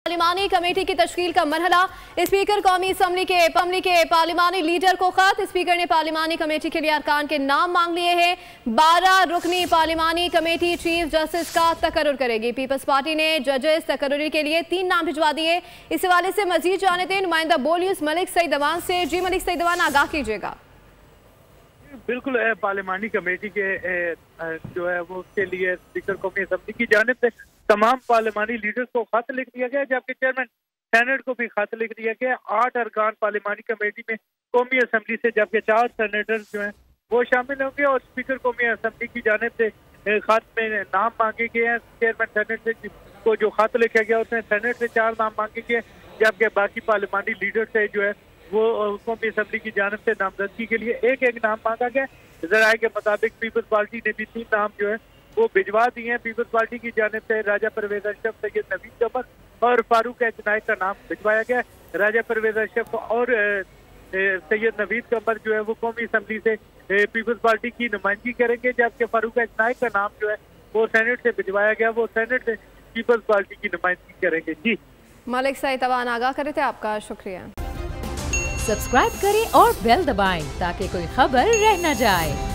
पार्लिमानी committee की तश्कील का मरहला। Speaker कौमी असम्बली के पार्लिमानी लीडर को खत। स्पीकर ने पार्लिमानी कमेटी के लिए अरकान के नाम मांग लिए हैं। 12 रुकनी पार्लिमानी कमेटी चीफ जस्टिस का तकर्रुर करेगी। पीपल्स पार्टी ने जजेस तकर्रुरी के लिए 3 नाम भिजवा दिए। इस हवाले से मजीद जाने दें नुमाइंदा बोलियूस मलिक सईद अवान से। जी मलिक सईद अवान, आगाह कीजिएगा। बिल्कुल पार्लिमानी कमेटी के जो है वो उसके लिए स्पीकर कौमी असम्बली की जानिब से तमाम पार्लिमानी लीडर्स को खत लिख दिया गया, जबकि चेयरमैन सेनेट को भी खत लिख दिया गया। 8 अरकान पार्लिमानी कमेटी में कौमी असम्बली से, जबकि 4 सेनेटर्स जो हैं वो शामिल होंगे और स्पीकर कौमी असम्बली की जानिब से खत में नाम मांगे गए हैं। चेयरमैन सेनेट से को जो खत लिखा गया उसमें सेनेट से 4 नाम मांगे गए, जबकि बाकी पार्लिमानी लीडर से जो है वो कौमी असम्बली की जानिब से नामजदगी के लिए एक नाम मांगा गया। जराये के मुताबिक पीपल्स पार्टी ने भी 3 नाम जो है वो भिजवा दिए हैं। पीपल्स पार्टी की जानिब से राजा परवेज अशरफ, सैयद नवीद कमर और फारूक एच नाइक का नाम भिजवाया गया। राजा परवेज अशरफ और सैयद नवीद कमर जो है वो कौमी असम्बली से पीपल्स पार्टी की नुमाइंदगी करेंगे, जबकि फारूक एच नाइक का नाम जो है वो सेनेट से भिजवाया गया, वो सेनेट से पीपल्स पार्टी की नुमाइंदगी करेंगे। जी मलिक सईद अवान आगाह करे थे, आपका शुक्रिया। सब्सक्राइब करें और बेल दबाएं ताकि कोई खबर रह न जाए।